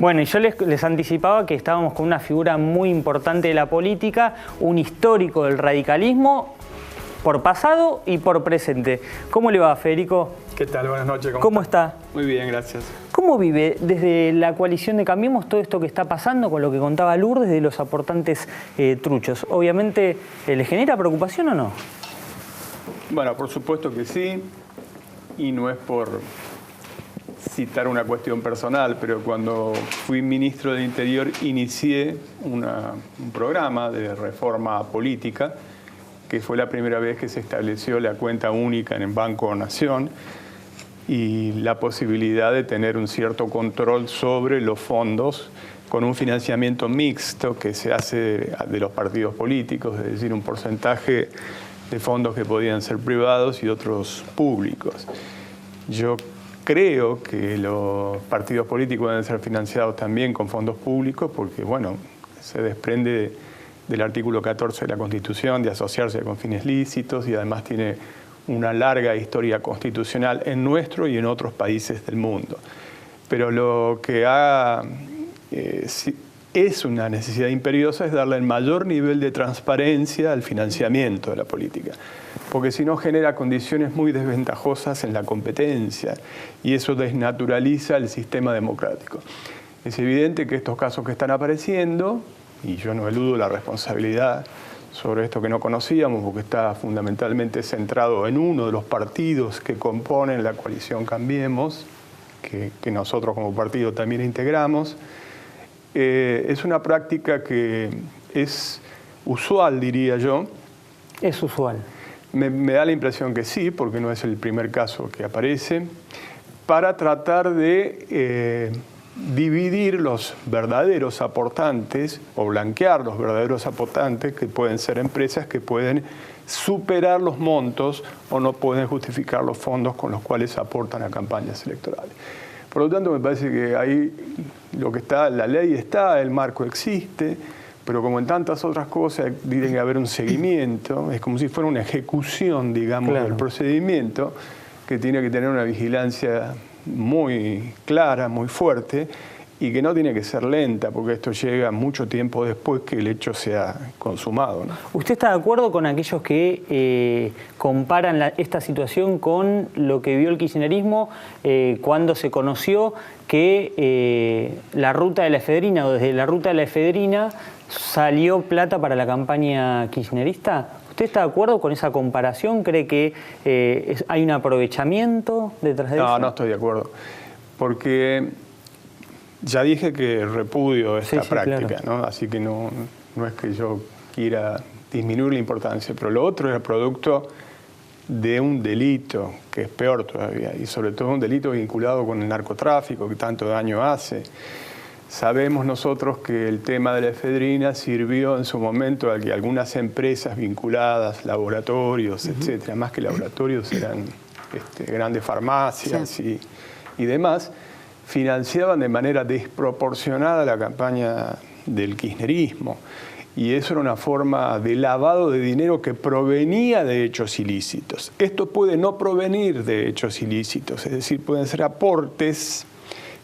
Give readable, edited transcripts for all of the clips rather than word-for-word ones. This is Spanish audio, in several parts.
Bueno, y yo les anticipaba que estábamos con una figura muy importante de la política, un histórico del radicalismo, por pasado y por presente. ¿Cómo le va, Federico? ¿Qué tal? Buenas noches. ¿Cómo está? Muy bien, gracias. ¿Cómo vive desde la coalición de Cambiemos todo esto que está pasando con lo que contaba Lourdes de los aportantes truchos? Obviamente, ¿le genera preocupación o no? Bueno, por supuesto que sí, y no es por citar una cuestión personal, pero cuando fui ministro del Interior inicié un programa de reforma política, que fue la primera vez que se estableció la cuenta única en el Banco Nación y la posibilidad de tener un cierto control sobre los fondos con un financiamiento mixto que se hace de los partidos políticos, es decir, un porcentaje de fondos que podían ser privados y otros públicos. Yo creo que los partidos políticos deben ser financiados también con fondos públicos porque, bueno, se desprende del artículo 14 de la Constitución de asociarse con fines lícitos y además tiene una larga historia constitucional en nuestro y en otros países del mundo. Pero lo que es una necesidad imperiosa es darle el mayor nivel de transparencia al financiamiento de la política, porque si no genera condiciones muy desventajosas en la competencia y eso desnaturaliza el sistema democrático. Es evidente que estos casos que están apareciendo, y yo no eludo la responsabilidad sobre esto que no conocíamos, porque está fundamentalmente centrado en uno de los partidos que componen la coalición Cambiemos, que nosotros como partido también integramos. Es una práctica que es usual, diría yo. ¿Es usual? Me da la impresión que sí, porque no es el primer caso que aparece, para tratar de dividir los verdaderos aportantes o blanquear los verdaderos aportantes, que pueden ser empresas que pueden superar los montos o no pueden justificar los fondos con los cuales aportan a campañas electorales. Por lo tanto, me parece que ahí lo que está, la ley está, el marco existe, pero como en tantas otras cosas tiene que haber un seguimiento, es como si fuera una ejecución, digamos, del procedimiento, que tiene que tener una vigilancia muy clara, muy fuerte, y que no tiene que ser lenta, porque esto llega mucho tiempo después que el hecho sea consumado, ¿no? ¿Usted está de acuerdo con aquellos que comparan esta situación con lo que vio el kirchnerismo cuando se conoció que la ruta de la efedrina, o desde la ruta de la efedrina, salió plata para la campaña kirchnerista? ¿Usted está de acuerdo con esa comparación? ¿Cree que hay un aprovechamiento detrás de eso? No, no estoy de acuerdo, porque ya dije que repudio esta práctica, claro, ¿no? Así que no es que yo quiera disminuir la importancia, pero lo otro es el producto de un delito, que es peor todavía, y sobre todo un delito vinculado con el narcotráfico, que tanto daño hace. Sabemos nosotros que el tema de la efedrina sirvió en su momento a que algunas empresas vinculadas, laboratorios, etcétera, más que laboratorios eran grandes farmacias y demás, financiaban de manera desproporcionada la campaña del kirchnerismo. Y eso era una forma de lavado de dinero que provenía de hechos ilícitos. Esto puede no provenir de hechos ilícitos, es decir, pueden ser aportes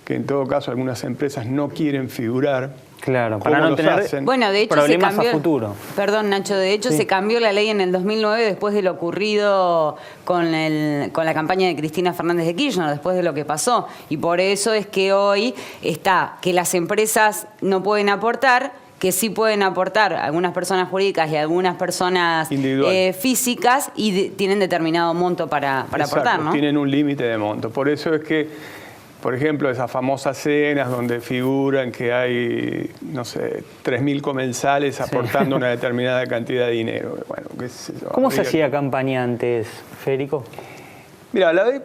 que en todo caso algunas empresas no quieren figurar. Claro, para no tener bueno, de hecho, problemas a futuro. Perdón, Nacho, de hecho se cambió la ley en el 2009 después de lo ocurrido con la campaña de Cristina Fernández de Kirchner, después de lo que pasó. Y por eso es que hoy está que las empresas no pueden aportar, que sí pueden aportar algunas personas jurídicas y algunas personas físicas y tienen determinado monto para aportar, ¿no? Tienen un límite de monto. Por eso es que, por ejemplo, esas famosas cenas donde figuran que hay, no sé, 3.000 comensales aportando una determinada cantidad de dinero. Bueno, ¿qué es eso? ¿Cómo se hacía campaña antes, Federico? Mira, la de...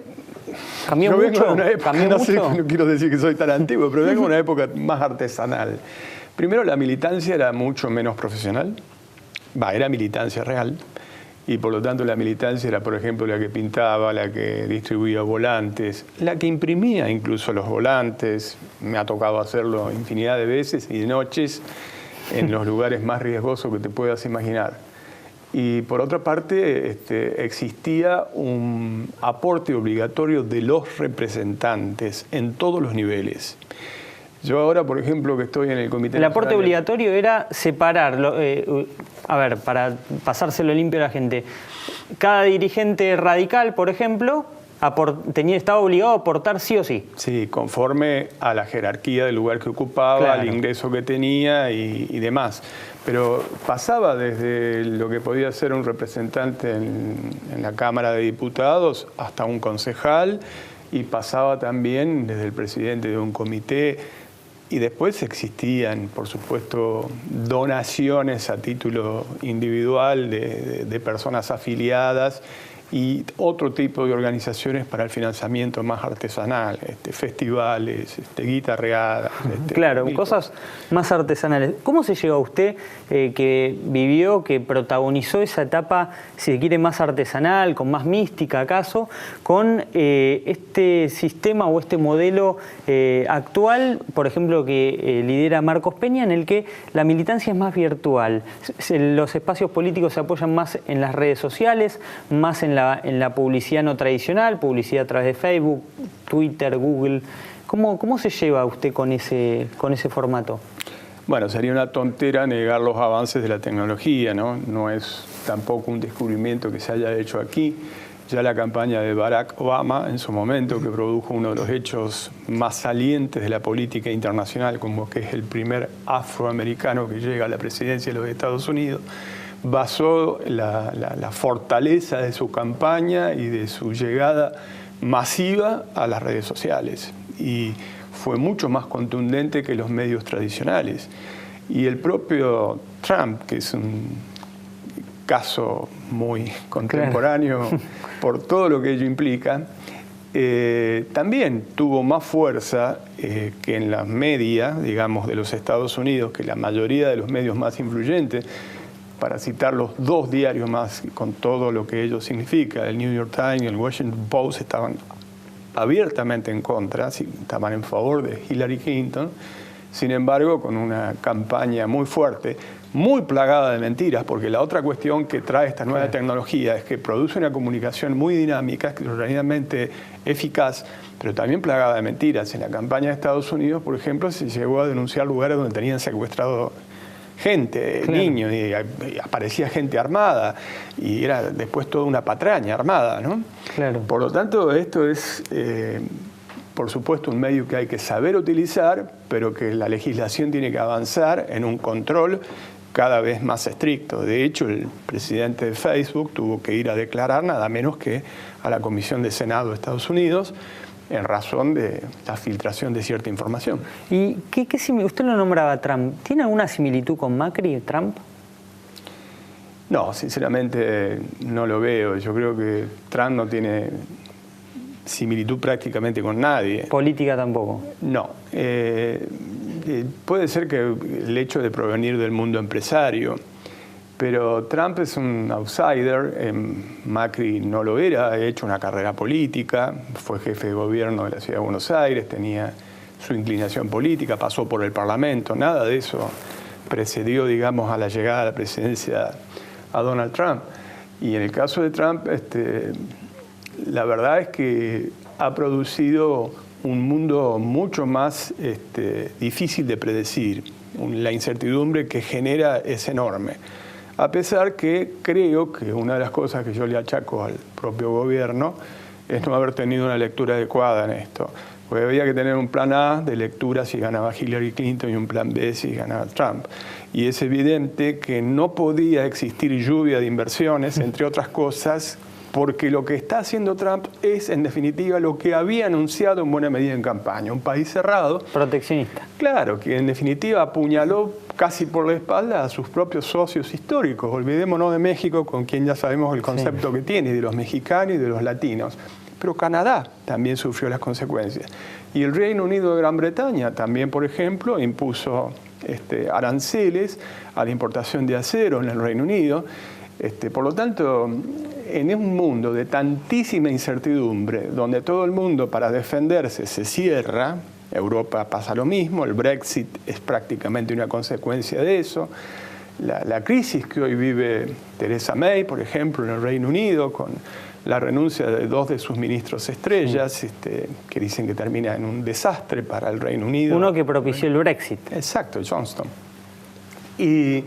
¿Cambió mucho? No quiero decir que soy tan antiguo, pero vengo de una época más artesanal. Primero, la militancia era mucho menos profesional. Era militancia real. Y por lo tanto la militancia era, por ejemplo, la que pintaba, la que distribuía volantes, la que imprimía incluso los volantes. Me ha tocado hacerlo infinidad de veces y de noches en los lugares más riesgosos que te puedas imaginar. Y por otra parte, existía un aporte obligatorio de los representantes en todos los niveles. Yo ahora, por ejemplo, que estoy en el Comité El aporte Nacional obligatorio era separarlo, a ver, para pasárselo limpio a la gente. Cada dirigente radical, por ejemplo, estaba obligado a aportar sí o sí. Sí, conforme a la jerarquía del lugar que ocupaba, Claro. al ingreso que tenía y demás. Pero pasaba desde lo que podía ser un representante en la Cámara de Diputados hasta un concejal, y pasaba también desde el presidente de un comité. Y después existían, por supuesto, donaciones a título individual de personas afiliadas y otro tipo de organizaciones para el financiamiento más artesanal, festivales, guitarreadas. Claro, cosas más artesanales. ¿Cómo se llegó a usted que vivió, que protagonizó esa etapa, si se quiere, más artesanal, con más mística acaso, con este sistema o este modelo actual, por ejemplo, que lidera Marcos Peña, en el que la militancia es más virtual? Los espacios políticos se apoyan más en las redes sociales, más en la publicidad no tradicional, publicidad a través de Facebook, Twitter, Google. ¿Cómo se lleva usted con ese formato? Bueno, sería una tontera negar los avances de la tecnología, ¿no? No es tampoco un descubrimiento que se haya hecho aquí. Ya la campaña de Barack Obama, en su momento, que produjo uno de los hechos más salientes de la política internacional, como que es el primer afroamericano que llega a la presidencia de los Estados Unidos, basó la fortaleza de su campaña y de su llegada masiva a las redes sociales. Y fue mucho más contundente que los medios tradicionales. Y el propio Trump, que es un caso muy contemporáneo por todo lo que ello implica, también tuvo más fuerza que en las medias, digamos, de los Estados Unidos, que la mayoría de los medios más influyentes, para citar los dos diarios más con todo lo que ello significa, el New York Times y el Washington Post, estaban abiertamente en contra, estaban en favor de Hillary Clinton, sin embargo con una campaña muy fuerte, muy plagada de mentiras, porque la otra cuestión que trae esta nueva tecnología es que produce una comunicación muy dinámica, extraordinariamente eficaz, pero también plagada de mentiras. En la campaña de Estados Unidos, por ejemplo, se llegó a denunciar lugares donde tenían secuestrado gente, niños, y aparecía gente armada, y era después toda una patraña armada, ¿no? Claro. Por lo tanto, esto es, por supuesto, un medio que hay que saber utilizar, pero que la legislación tiene que avanzar en un control cada vez más estricto. De hecho, el presidente de Facebook tuvo que ir a declarar nada menos que a la Comisión de Senado de Estados Unidos, en razón de la filtración de cierta información. ¿Y usted lo nombraba Trump? ¿Tiene alguna similitud con Macri, Trump? No, sinceramente no lo veo. Yo creo que Trump no tiene similitud prácticamente con nadie. ¿Política tampoco? No. Puede ser que el hecho de provenir del mundo empresario, pero Trump es un outsider, Macri no lo era, ha hecho una carrera política, fue jefe de gobierno de la Ciudad de Buenos Aires, tenía su inclinación política, pasó por el Parlamento, nada de eso precedió, digamos, a la llegada a la presidencia a Donald Trump. Y en el caso de Trump, la verdad es que ha producido un mundo mucho más difícil de predecir. La incertidumbre que genera es enorme. A pesar que creo que una de las cosas que yo le achaco al propio gobierno es no haber tenido una lectura adecuada en esto. Porque había que tener un plan A de lectura si ganaba Hillary Clinton y un plan B si ganaba Trump. Y es evidente que no podía existir lluvia de inversiones, entre otras cosas, porque lo que está haciendo Trump es, en definitiva, lo que había anunciado en buena medida en campaña, un país cerrado. Proteccionista. Claro, que en definitiva apuñaló casi por la espalda a sus propios socios históricos. Olvidémonos de México, con quien ya sabemos el concepto que tiene, y de los mexicanos y de los latinos. Pero Canadá también sufrió las consecuencias. Y el Reino Unido de Gran Bretaña también, por ejemplo, impuso aranceles a la importación de acero en el Reino Unido. Por lo tanto, en un mundo de tantísima incertidumbre, donde todo el mundo para defenderse se cierra, Europa pasa lo mismo, el Brexit es prácticamente una consecuencia de eso, la crisis que hoy vive Theresa May, por ejemplo, en el Reino Unido, con la renuncia de 2 de sus ministros estrellas, que dicen que termina en un desastre para el Reino Unido. Uno que propició el Brexit. Exacto, Johnson. Y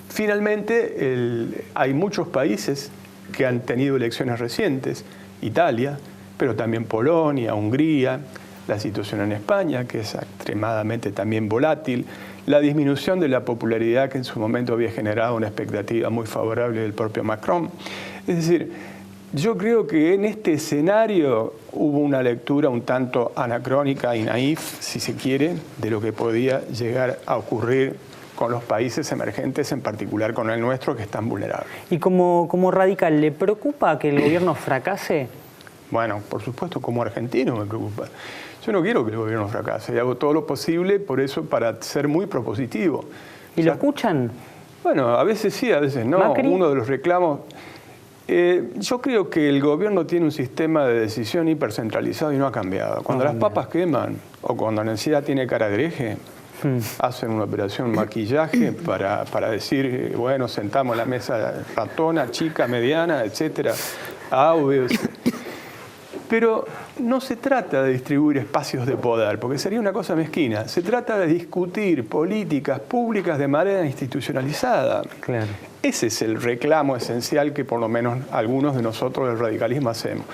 finalmente hay muchos países que han tenido elecciones recientes, Italia, pero también Polonia, Hungría, la situación en España, que es extremadamente también volátil, la disminución de la popularidad que en su momento había generado una expectativa muy favorable del propio Macron. Es decir, yo creo que en este escenario hubo una lectura un tanto anacrónica y naif, si se quiere, de lo que podía llegar a ocurrir con los países emergentes, en particular con el nuestro, que están vulnerables. ¿Y como radical, le preocupa que el gobierno fracase? Bueno, por supuesto, como argentino me preocupa. Yo no quiero que el gobierno fracase y hago todo lo posible por eso, para ser muy propositivo. ¿Y lo escuchan? Bueno, a veces sí, a veces no. ¿Macri? Uno de los reclamos... yo creo que el gobierno tiene un sistema de decisión hipercentralizado y no ha cambiado. Cuando las papas queman o cuando la necesidad tiene cara de hereje, hacen una operación maquillaje para decir, bueno, sentamos la mesa ratona, chica, mediana, etcétera, A, B, C. Pero no se trata de distribuir espacios de poder, porque sería una cosa mezquina. Se trata de discutir políticas públicas de manera institucionalizada. Claro. Ese es el reclamo esencial que por lo menos algunos de nosotros del radicalismo hacemos.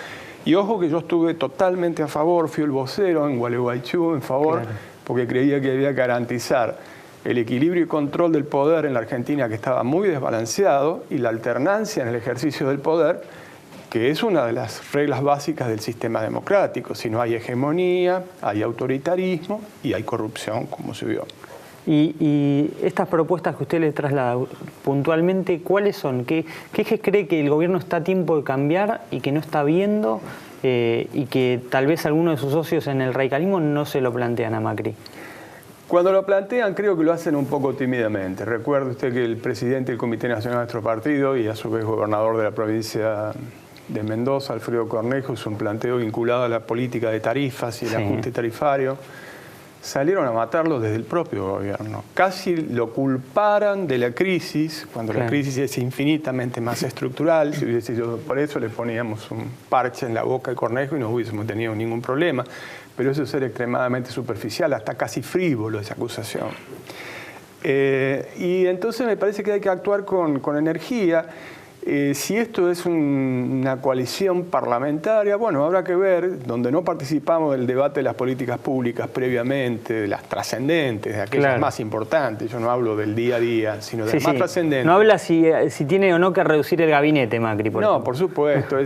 Y ojo que yo estuve totalmente a favor, fui el vocero en Gualeguaychú en favor, claro, porque creía que había que garantizar el equilibrio y control del poder en la Argentina, que estaba muy desbalanceado, y la alternancia en el ejercicio del poder, que es una de las reglas básicas del sistema democrático. Si no hay hegemonía, hay autoritarismo y hay corrupción, como se vio. Y estas propuestas que usted le traslada puntualmente, ¿cuáles son? ¿Qué cree que el gobierno está a tiempo de cambiar y que no está viendo y que tal vez algunos de sus socios en el radicalismo no se lo plantean a Macri? Cuando lo plantean, creo que lo hacen un poco tímidamente. Recuerde usted que el presidente del Comité Nacional de nuestro partido y a su vez gobernador de la provincia de Mendoza, Alfredo Cornejo, hizo un planteo vinculado a la política de tarifas y el ajuste tarifario. Salieron a matarlo desde el propio gobierno. Casi lo culparan de la crisis, cuando la crisis es infinitamente más estructural. Si hubiese sido por eso, le poníamos un parche en la boca al Cornejo y no hubiésemos tenido ningún problema. Pero eso es ser extremadamente superficial, hasta casi frívolo esa acusación. Y entonces me parece que hay que actuar con energía. Si esto es una coalición parlamentaria, bueno, habrá que ver, donde no participamos del debate de las políticas públicas previamente, de las trascendentes, de aquellas más importantes. Yo no hablo del día a día, sino de las más trascendentes. No habla si tiene o no que reducir el gabinete, Macri, por ejemplo. Por supuesto,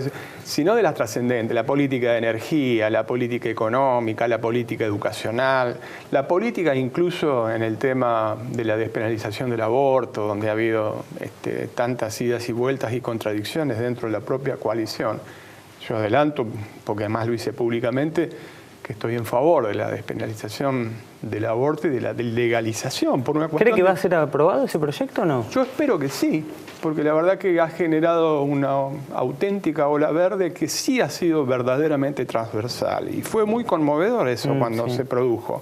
sino de las trascendentes, la política de energía, la política económica, la política educacional, la política incluso en el tema de la despenalización del aborto, donde ha habido tantas idas y vueltas y contradicciones dentro de la propia coalición. Yo adelanto, porque además lo hice públicamente, que estoy en favor de la despenalización del aborto y de la legalización. Por una ¿Cree que va a ser aprobado ese proyecto o no? Yo espero que sí, porque la verdad que ha generado una auténtica ola verde que sí ha sido verdaderamente transversal. Y fue muy conmovedor eso cuando se produjo.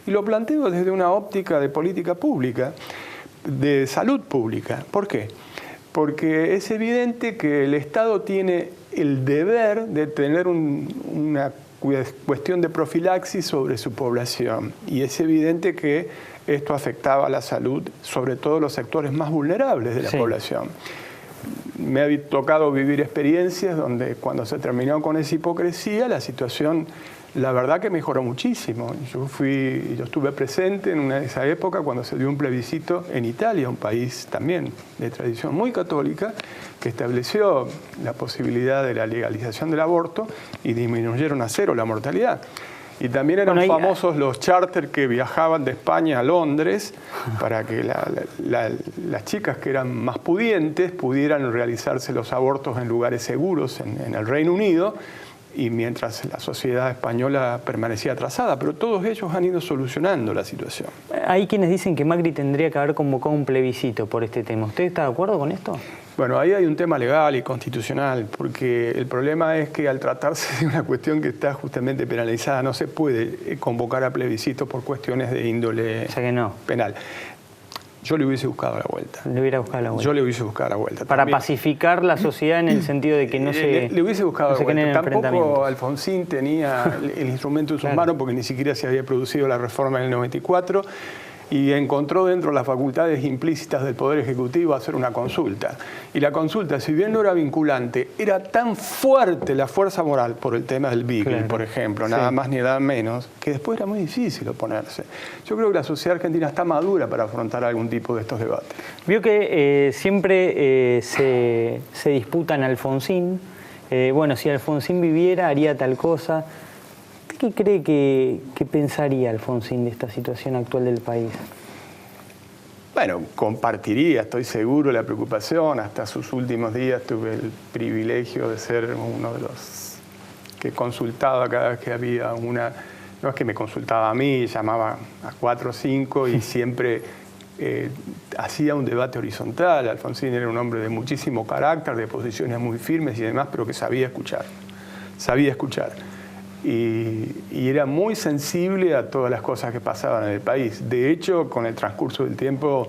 Y lo planteo desde una óptica de política pública, de salud pública. ¿Por qué? Porque es evidente que el Estado tiene el deber de tener una cuestión de profilaxis sobre su población. Y es evidente que esto afectaba a la salud, sobre todo los sectores más vulnerables de la población. Me ha tocado vivir experiencias donde cuando se terminó con esa hipocresía, la situación, la verdad que mejoró muchísimo. Yo estuve presente en esa época cuando se dio un plebiscito en Italia, un país también de tradición muy católica, que estableció la posibilidad de la legalización del aborto y disminuyeron a 0 la mortalidad. Y también eran famosos los charters que viajaban de España a Londres para que las chicas que eran más pudientes pudieran realizarse los abortos en lugares seguros en el Reino Unido, y mientras la sociedad española permanecía atrasada, pero todos ellos han ido solucionando la situación. Hay quienes dicen que Macri tendría que haber convocado un plebiscito por este tema. ¿Usted está de acuerdo con esto? Bueno, ahí hay un tema legal y constitucional, porque el problema es que al tratarse de una cuestión que está justamente penalizada, no se puede convocar a plebiscito por cuestiones de índole penal. Yo le hubiese buscado la vuelta. Le hubiera buscado la vuelta. Yo le hubiese buscado la vuelta. Para también. pacificar la sociedad en el sentido de que no se... Le hubiese buscado no la vuelta. Tampoco enfrentamientos. Alfonsín tenía el instrumento en sus manos porque ni siquiera se había producido la reforma en el 94 y encontró dentro de las facultades implícitas del Poder Ejecutivo hacer una consulta. Y la consulta, si bien no era vinculante, era tan fuerte la fuerza moral por el tema del Beagle, por ejemplo, nada más ni nada menos, que después era muy difícil oponerse. Yo creo que la sociedad argentina está madura para afrontar algún tipo de estos debates. Vio que siempre se disputan Alfonsín. Bueno, si Alfonsín viviera, haría tal cosa. ¿Qué cree que pensaría Alfonsín de esta situación actual del país? Bueno, compartiría, estoy seguro, la preocupación. Hasta sus últimos días tuve el privilegio de ser uno de los que consultaba cada vez que había una... No es que me consultaba a mí, llamaba a 4 o 5 y siempre hacía un debate horizontal. Alfonsín era un hombre de muchísimo carácter, de posiciones muy firmes y demás, pero que sabía escuchar. Sabía escuchar. Y era muy sensible a todas las cosas que pasaban en el país. De hecho, con el transcurso del tiempo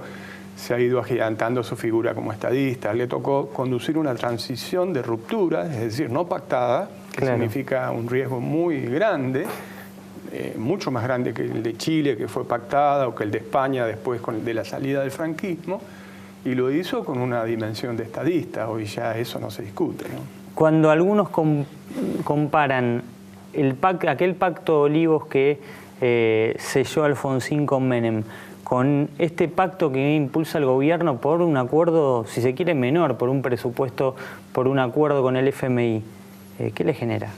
se ha ido agigantando su figura como estadista. Le tocó conducir una transición de ruptura, es decir, no pactada, que significa un riesgo muy grande, mucho más grande que el de Chile, que fue pactada, o que el de España después de la salida del franquismo, y lo hizo con una dimensión de estadista. Hoy ya eso no se discute, ¿no? Cuando algunos comparan aquel pacto de Olivos que selló Alfonsín con Menem, con este pacto que impulsa el gobierno por un acuerdo, si se quiere, menor, por un presupuesto, por un acuerdo con el FMI, ¿qué le genera?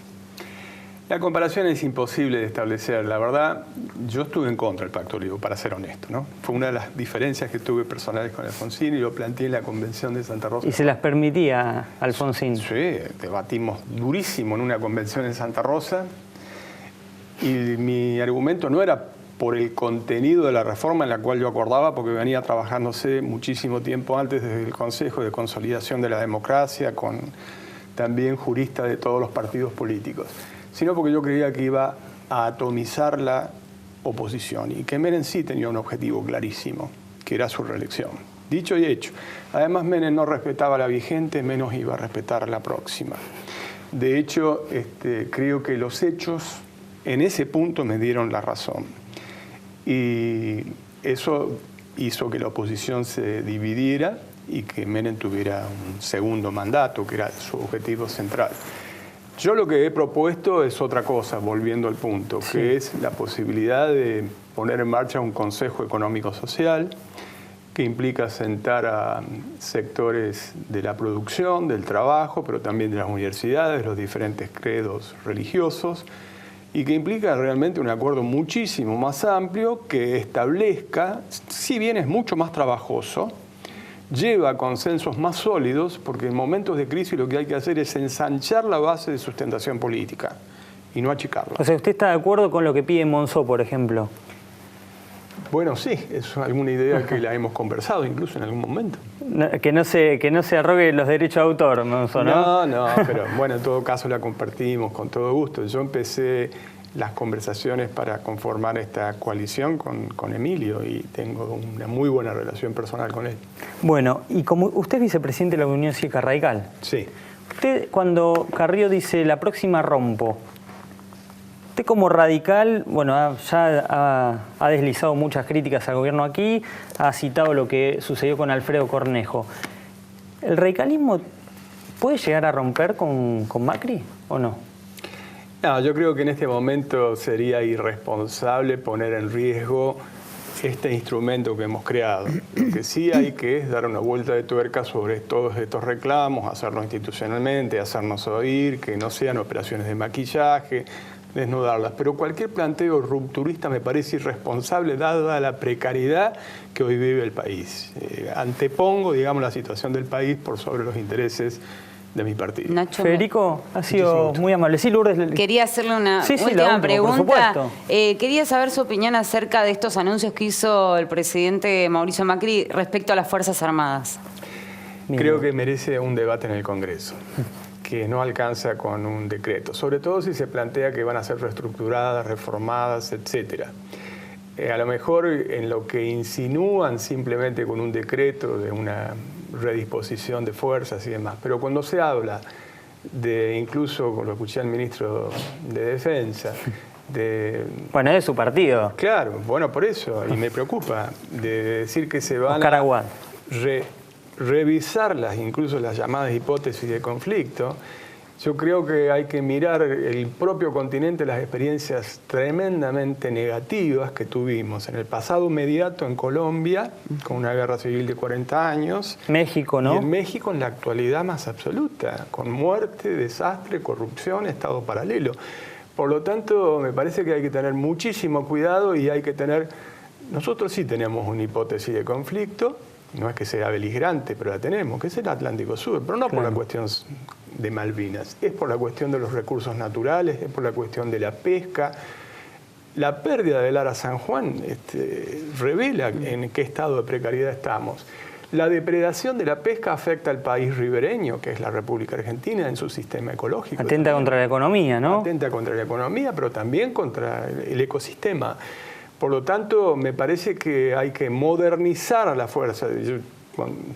La comparación es imposible de establecer. La verdad, yo estuve en contra del Pacto Olivos, para ser honesto, ¿no? Fue una de las diferencias que tuve personales con Alfonsín y lo planteé en la Convención de Santa Rosa. ¿Y se las permitía Alfonsín? Sí, debatimos durísimo en una convención en Santa Rosa y mi argumento no era por el contenido de la reforma en la cual yo acordaba, porque venía trabajándose muchísimo tiempo antes desde el Consejo de Consolidación de la Democracia, con también juristas de todos los partidos políticos, sino porque yo creía que iba a atomizar la oposición y que Menem sí tenía un objetivo clarísimo, que era su reelección. Dicho y hecho. Además, Menem no respetaba la vigente, menos iba a respetar la próxima. De hecho, creo que los hechos en ese punto me dieron la razón. Y eso hizo que la oposición se dividiera y que Menem tuviera un segundo mandato, que era su objetivo central. Yo lo que he propuesto es otra cosa, volviendo al punto, que es la posibilidad de poner en marcha un Consejo Económico-Social que implica sentar a sectores de la producción, del trabajo, pero también de las universidades, los diferentes credos religiosos, y que implica realmente un acuerdo muchísimo más amplio que establezca, si bien es mucho más trabajoso, lleva consensos más sólidos, porque en momentos de crisis lo que hay que hacer es ensanchar la base de sustentación política y no achicarla. O sea, ¿usted está de acuerdo con lo que pide Monzó, por ejemplo? Bueno, sí, es alguna idea que la hemos conversado incluso en algún momento. Que no se arrogue los derechos de autor, Monzó, ¿no? No, pero bueno, en todo caso la compartimos con todo gusto. Yo empecé las conversaciones para conformar esta coalición con Emilio y tengo una muy buena relación personal con él. Bueno, y como usted es vicepresidente de la Unión Cívica Radical. Sí. Usted, cuando Carrió dice la próxima rompo, usted como radical, bueno, ya ha deslizado muchas críticas al gobierno aquí, ha citado lo que sucedió con Alfredo Cornejo. ¿El radicalismo puede llegar a romper con Macri o no? No, yo creo que en este momento sería irresponsable poner en riesgo este instrumento que hemos creado. Lo que sí hay que es dar una vuelta de tuerca sobre todos estos reclamos, hacerlo institucionalmente, hacernos oír, que no sean operaciones de maquillaje, desnudarlas. Pero cualquier planteo rupturista me parece irresponsable dada la precariedad que hoy vive el país. Antepongo, digamos, la situación del país por sobre los intereses de mi partido. Nacho, Federico, ha sido muy amable. Sí, Lourdes. Quería hacerle una última pregunta. Quería saber su opinión acerca de estos anuncios que hizo el presidente Mauricio Macri respecto a las Fuerzas Armadas. Creo que merece un debate en el Congreso, que no alcanza con un decreto, sobre todo si se plantea que van a ser reestructuradas, reformadas, etcétera. A lo mejor en lo que insinúan simplemente con un decreto de una redisposición de fuerzas y demás, pero cuando se habla de, incluso lo escuché al ministro de Defensa, bueno, es de su partido. Claro, bueno, por eso, y me preocupa, de decir que se van Oscar Aguad. revisar incluso las llamadas hipótesis de conflicto. Yo creo que hay que mirar el propio continente, las experiencias tremendamente negativas que tuvimos en el pasado inmediato en Colombia, con una guerra civil de 40 años. México, ¿no? Y en México en la actualidad más absoluta, con muerte, desastre, corrupción, estado paralelo. Por lo tanto, me parece que hay que tener muchísimo cuidado y hay que tener... Nosotros sí tenemos una hipótesis de conflicto, no es que sea beligerante, pero la tenemos, que es el Atlántico Sur, pero no por la cuestión de Malvinas, es por la cuestión de los recursos naturales, es por la cuestión de la pesca. La pérdida del Ara San Juan revela en qué estado de precariedad estamos. La depredación de la pesca afecta al país ribereño, que es la República Argentina, en su sistema ecológico. Atenta también. Contra la economía, ¿no? Atenta contra la economía, pero también contra el ecosistema. Por lo tanto, me parece que hay que modernizar a la fuerza. Yo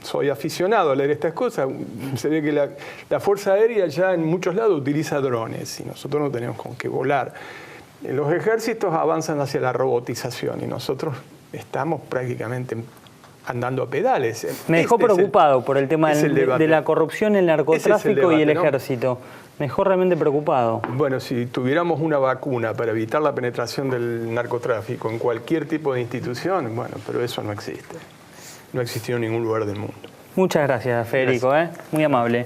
soy aficionado a leer estas cosas. Se ve que la Fuerza Aérea ya en muchos lados utiliza drones y nosotros no tenemos con qué volar. Los ejércitos avanzan hacia la robotización y nosotros estamos prácticamente andando a pedales. Me dejó preocupado por el tema de la corrupción, el narcotráfico y el ejército. Me dejó realmente preocupado. Bueno, si tuviéramos una vacuna para evitar la penetración del narcotráfico en cualquier tipo de institución, bueno, pero eso no existe. No existió en ningún lugar del mundo. Muchas gracias, Federico. Muy amable.